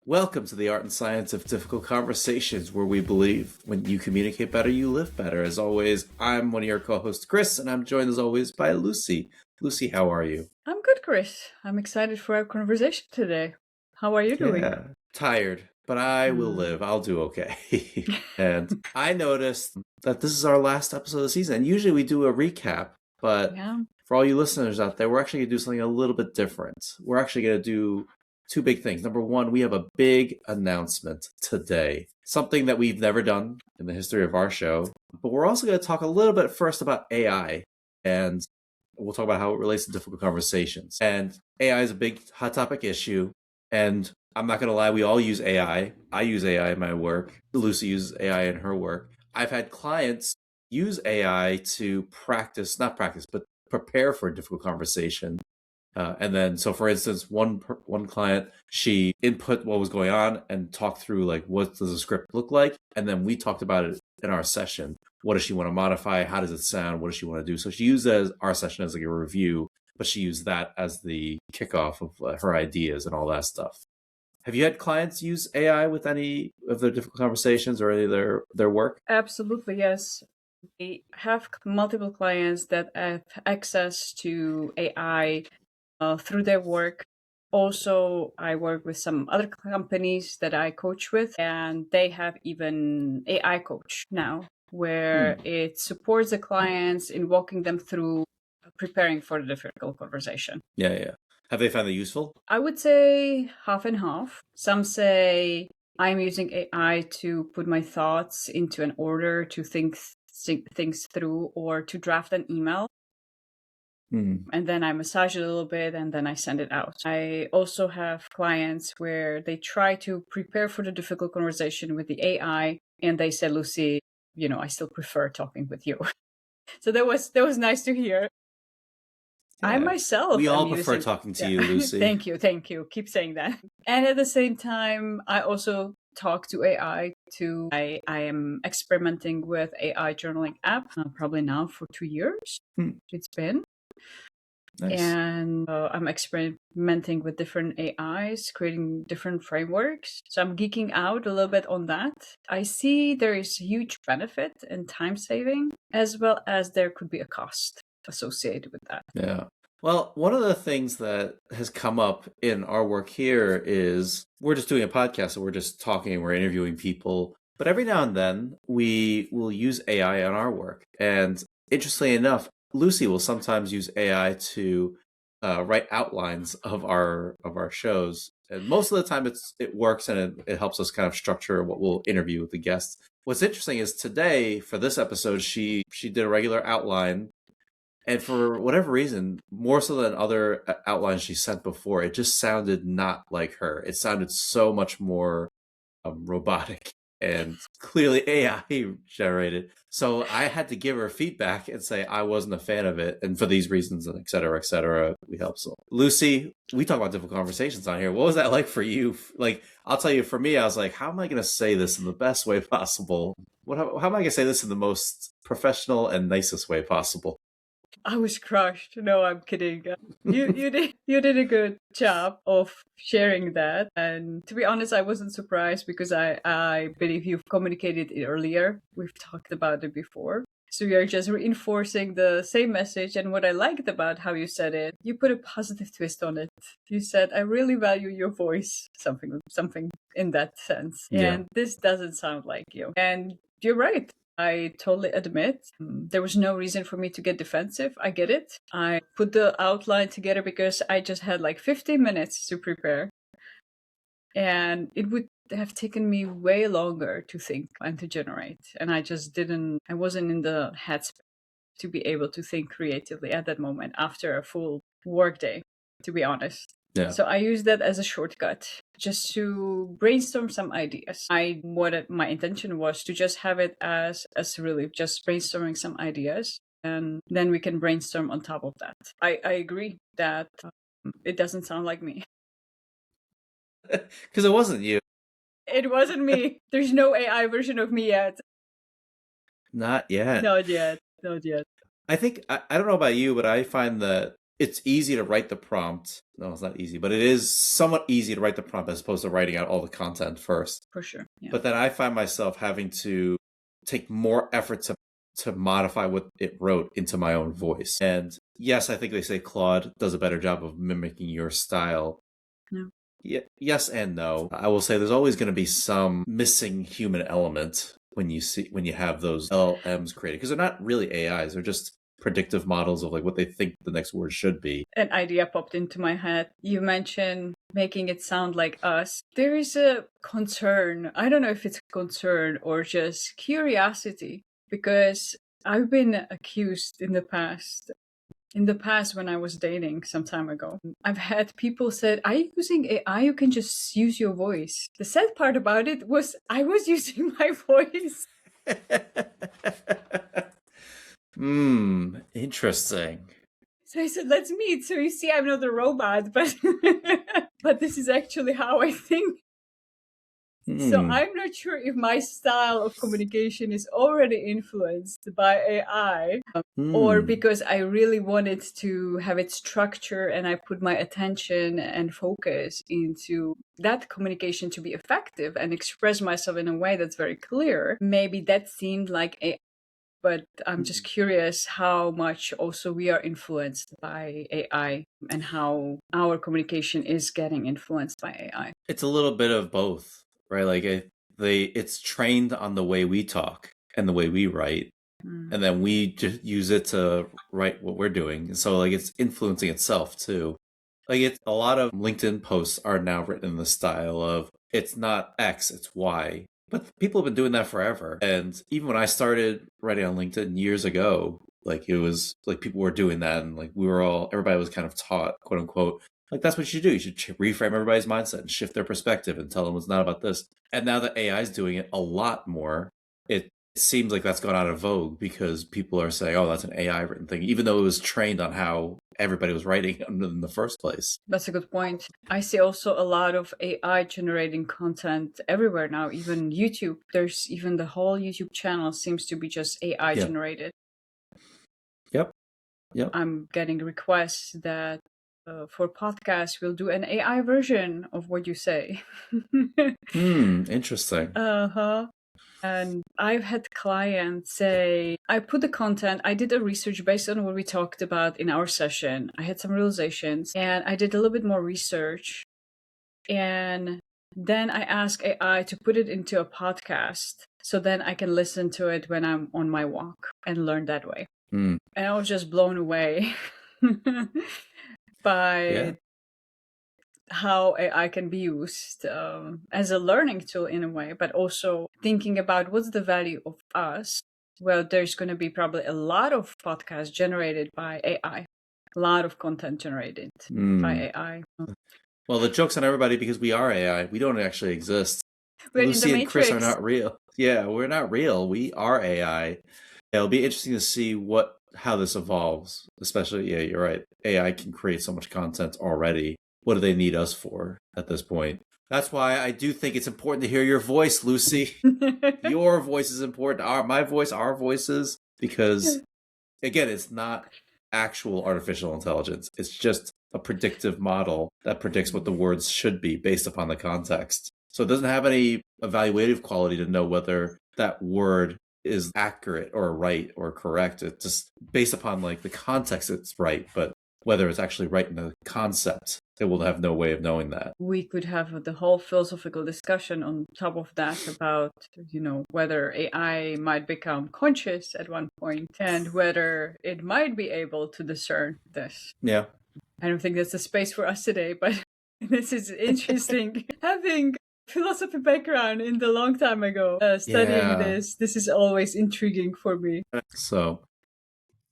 Welcome to the art and science of difficult conversations, where we believe when you communicate better, you live better. As always, I'm one of your co-hosts, Chris, and I'm joined as always by Lucy. Lucy, how are you? I'm good, Chris. I'm excited for our conversation today. How are you doing? Yeah, tired, but I will Mm. live. I'll do okay. And I noticed that this is our last episode of the season. And usually we do a recap, but Yeah. for all you listeners out there, we're actually going to do something a little bit different. We're actually going to do two big things. Number one, we have a big announcement today, something that we've never done in the history of our show. But we're also going to talk a little bit first about AI, and we'll talk about how it relates to difficult conversations. And AI is a big hot topic issue. And I'm not going to lie, we all use AI. I use AI in my work. Lucy uses AI in her work. I've had clients use AI to not practice, but prepare for a difficult conversation. And then, so for instance, one client, she input what was going on and talked through like, what does the script look like? And then we talked about it in our session. What does she want to modify? How does it sound? What does she want to do? So she used our session as like a review, but she used that as the kickoff of her ideas and all that stuff. Have you had clients use AI with any of their difficult conversations or any of their work? Absolutely, yes. We have multiple clients that have access to AI through their work. Also, I work with some other companies that I coach with, and they have even AI coach now, where it supports the clients in walking them through preparing for the difficult conversation. Yeah. Have they found it useful? I would say half and half. Some say I'm using AI to put my thoughts into an order, to think things through, or to draft an email. And then I massage it a little bit and then I send it out. I also have clients where they try to prepare for the difficult conversation with the AI and they say, Lucy, I still prefer talking with you. So that was nice to hear. Yeah. I myself We am all prefer using... talking to you, Lucy. Thank you. Keep saying that. And at the same time, I also talk to AI. I am experimenting with AI journaling app, probably now for 2 years. It's been. Nice. And I'm experimenting with different AIs, creating different frameworks. So I'm geeking out a little bit on that. I see there is huge benefit and time saving, as well as there could be a cost associated with that. Yeah. Well, one of the things that has come up in our work here is we're just doing a podcast, so we're just talking, we're interviewing people. But every now and then we will use AI on our work. And interestingly enough, Lucy will sometimes use AI to write outlines of our shows. And most of the time it works and it helps us kind of structure what we'll interview with the guests. What's interesting is today, for this episode, she did a regular outline. And for whatever reason, more so than other outlines she sent before, it just sounded not like her. It sounded so much more robotic and clearly AI generated. So I had to give her feedback and say I wasn't a fan of it, and for these reasons, and et cetera, we help. So Lucy, we talk about difficult conversations on here. What was that like for you? Like, I'll tell you, for me, I was like, how am I going to say this in the best way possible? How am I going to say this in the most professional and nicest way possible? I was crushed. No, I'm kidding. You did a good job of sharing that. And to be honest, I wasn't surprised because I believe you've communicated it earlier. We've talked about it before. So you're just reinforcing the same message. And what I liked about how you said it, you put a positive twist on it. You said, I really value your voice, something in that sense. Yeah. And this doesn't sound like you. And you're right. I totally admit there was no reason for me to get defensive. I get it. I put the outline together because I just had like 15 minutes to prepare. And it would have taken me way longer to think and to generate. And I wasn't in the headspace to be able to think creatively at that moment after a full workday, to be honest. Yeah. So I use that as a shortcut just to brainstorm some ideas. My intention was to just have it as really just brainstorming some ideas, and then we can brainstorm on top of that. I agree that it doesn't sound like me. Because it wasn't you. It wasn't me. There's no AI version of me yet. Not yet. Not yet. I think, I don't know about you, but I find that it's easy to write the prompt. No, it's not easy, but it is somewhat easy to write the prompt as opposed to writing out all the content first. For sure. Yeah. But then I find myself having to take more effort to modify what it wrote into my own voice. And yes, I think they say Claude does a better job of mimicking your style. No. Yes and no. I will say there's always going to be some missing human element when you have those LLMs created, because they're not really AIs. They're just predictive models of like what they think the next word should be. An idea popped into my head. You mentioned making it sound like us. There is a concern. I don't know if it's concern or just curiosity, because I've been accused in the past. In the past, when I was dating some time ago, I've had people said, "Are you using AI? You can just use your voice." The sad part about it was I was using my voice. Interesting. So I said, "Let's meet." So you see, I'm not a robot, but but this is actually how I think. So I'm not sure if my style of communication is already influenced by AI or because I really wanted to have it structure and I put my attention and focus into that communication to be effective and express myself in a way that's very clear. Maybe that seemed like AI, but I'm just curious how much also we are influenced by AI and how our communication is getting influenced by AI. It's a little bit of both, right? Like it's trained on the way we talk and the way we write, and then we just use it to write what we're doing. So like it's influencing itself too. Like it's a lot of LinkedIn posts are now written in the style of it's not X, it's Y. But people have been doing that forever. And even when I started writing on LinkedIn years ago, like it was like people were doing that, and like everybody was kind of taught, quote unquote, like that's what you should do. You should reframe everybody's mindset and shift their perspective and tell them it's not about this. And now that AI is doing it a lot more, it seems like that's gone out of vogue because people are saying, oh, that's an AI written thing, even though it was trained on how everybody was writing in the first place. That's a good point. I see also a lot of AI generating content everywhere now, even YouTube. There's even the whole YouTube channel seems to be just AI generated. Yep. I'm getting requests that for podcasts, we'll do an AI version of what you say. Interesting. And I've had clients say, I put the content, I did a research based on what we talked about in our session. I had some realizations and I did a little bit more research. And then I asked AI to put it into a podcast so then I can listen to it when I'm on my walk and learn that way. And I was just blown away by how AI can be used as a learning tool in a way, but also thinking about what's the value of us. Well, there's going to be probably a lot of podcasts generated by AI, a lot of content generated by AI. Well, the joke's on everybody because we are AI. We don't actually exist. Lucie and Chris are not real. Yeah, we're not real. We are AI. It'll be interesting to see how this evolves. Especially, yeah, you're right. AI can create so much content already. What do they need us for at this point? That's why I do think it's important to hear your voice, Lucie. Your voice is important. My voice, our voices, because again, it's not actual artificial intelligence. It's just a predictive model that predicts what the words should be based upon the context. So it doesn't have any evaluative quality to know whether that word is accurate or right or correct. It's just based upon like the context it's right, but whether it's actually right in the concept, it will have no way of knowing that. We could have the whole philosophical discussion on top of that about, whether AI might become conscious at one point and whether it might be able to discern this. Yeah. I don't think that's a space for us today, but this is interesting. Having philosophy background in the long time ago, studying this is always intriguing for me. So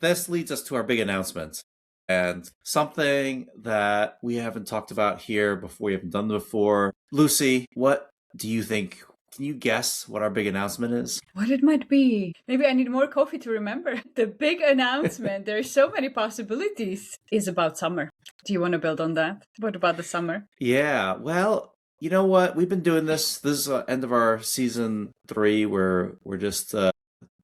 this leads us to our big announcement. And something that we haven't talked about here before, we haven't done before. Lucie, what do you think? Can you guess what our big announcement is? What it might be? Maybe I need more coffee to remember. The big announcement, there are so many possibilities, is about summer. Do you want to build on that? What about the summer? Yeah, well, you know what? We've been doing this. This is the end of our season 3 where we're just,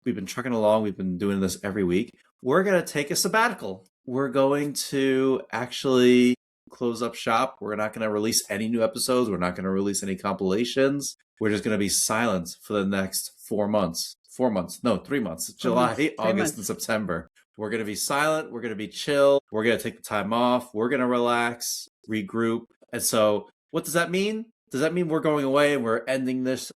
we've been trucking along. We've been doing this every week. We're going to take a sabbatical. we're going to actually close up shop. We're not going to release any new episodes. We're not going to release any compilations. We're just going to be silent for the next 4 months. 4 months. No, 3 months. July, August, and September. We're going to be silent. We're going to be chill. We're going to take the time off. We're going to relax, regroup. And so what does that mean? Does that mean we're going away and we're ending this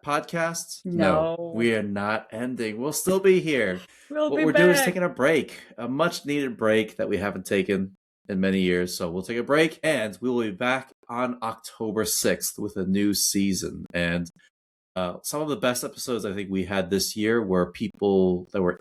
podcast? No. We are not ending. We'll still be here. What we're doing is taking a break, a much needed break that we haven't taken in many years. So we'll take a break and we will be back on October 6th with a new season. And some of the best episodes I think we had this year were people that were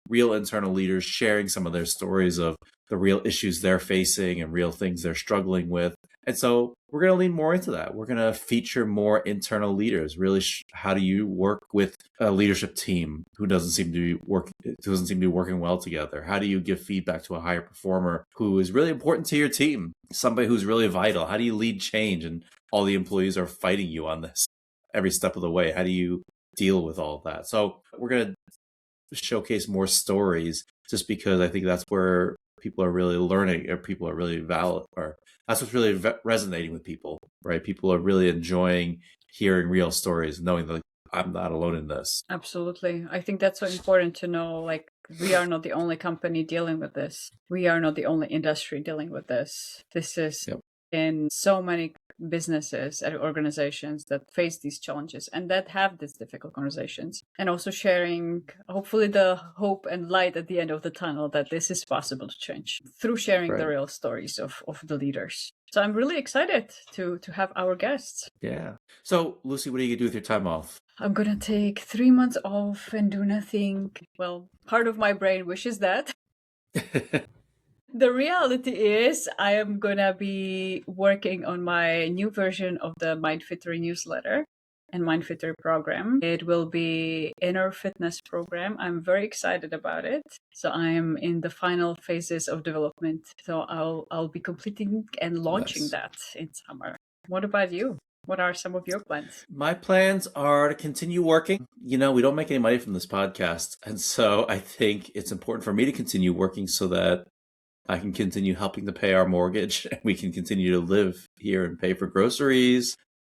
real internal leaders sharing some of their stories of the real issues they're facing and real things they're struggling with. And so we're going to lean more into that. We're going to feature more internal leaders. Really, how do you work with a leadership team who doesn't seem to be working well together? How do you give feedback to a higher performer who is really important to your team? Somebody who's really vital. How do you lead change and all the employees are fighting you on this every step of the way? How do you deal with all of that? So we're going to showcase more stories just because I think that's where people are really learning, or people are really valid, or that's what's really resonating with people, right? People are really enjoying hearing real stories, knowing that I'm not alone in this. Absolutely. I think that's so important to know. Like, we are not the only company dealing with this. We are not the only industry dealing with this. This is in so many businesses and organizations that face these challenges and that have these difficult conversations, and also sharing hopefully the hope and light at the end of the tunnel that this is possible to change through sharing the real stories of the leaders. So I'm really excited to have our guests. Yeah. So Lucy, what are you gonna do with your time off? I'm gonna take 3 months off and do nothing. Well, part of my brain wishes that. The reality is I am going to be working on my new version of the MindFittery newsletter and MindFittery program. It will be inner fitness program. I'm very excited about it. So I'm in the final phases of development. So I'll be completing and launching that in summer. What about you? What are some of your plans? My plans are to continue working. We don't make any money from this podcast. And so I think it's important for me to continue working so that I can continue helping to pay our mortgage, and we can continue to live here and pay for groceries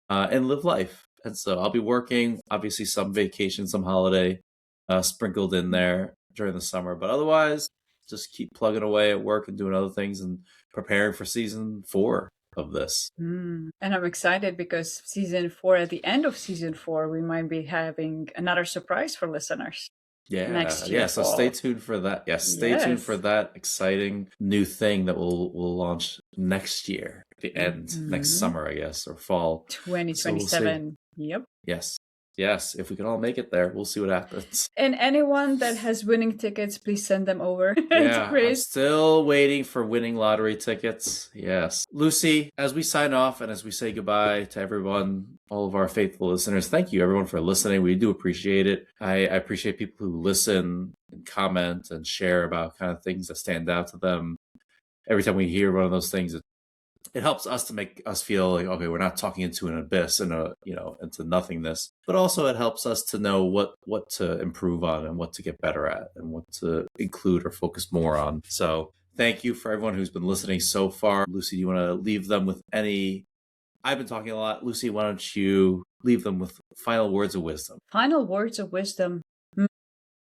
and live life. And so I'll be working, obviously some vacation, some holiday sprinkled in there during the summer. But otherwise, just keep plugging away at work and doing other things and preparing for season 4 of this. And I'm excited because season 4, at the end of season 4, we might be having another surprise for listeners. Next year. So stay tuned for that. Stay tuned for that exciting new thing that we'll launch next year, at the end, next summer, I guess, or fall 2027. Yep. Yes, if we can all make it there, we'll see what happens. And anyone that has winning tickets, please send them over to Chris. I'm still waiting for winning lottery tickets. Yes. Lucy, as we sign off and as we say goodbye to everyone, all of our faithful listeners, thank you everyone for listening. We do appreciate it. I appreciate people who listen and comment and share about kind of things that stand out to them. Every time we hear one of those things, it helps us to make us feel like, okay, we're not talking into an abyss and into nothingness, but also it helps us to know what to improve on and what to get better at and what to include or focus more on. So thank you for everyone who's been listening so far. Lucy, do you want to leave them with any? I've been talking a lot. Lucy, why don't you leave them with final words of wisdom? Final words of wisdom.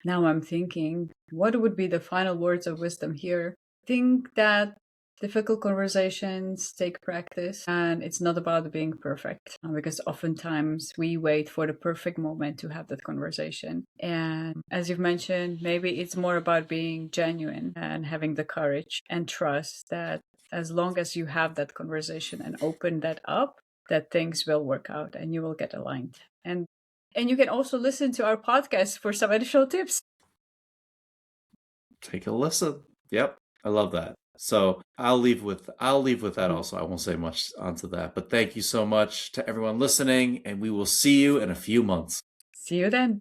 Now I'm thinking, what would be the final words of wisdom here? I think that difficult conversations take practice, and it's not about being perfect, because oftentimes we wait for the perfect moment to have that conversation. And as you've mentioned, maybe it's more about being genuine and having the courage and trust that as long as you have that conversation and open that up, that things will work out and you will get aligned. And you can also listen to our podcast for some additional tips. Take a listen. Yep, I love that. So I'll leave with that also. I won't say much onto that. But thank you so much to everyone listening, and we will see you in a few months. See you then.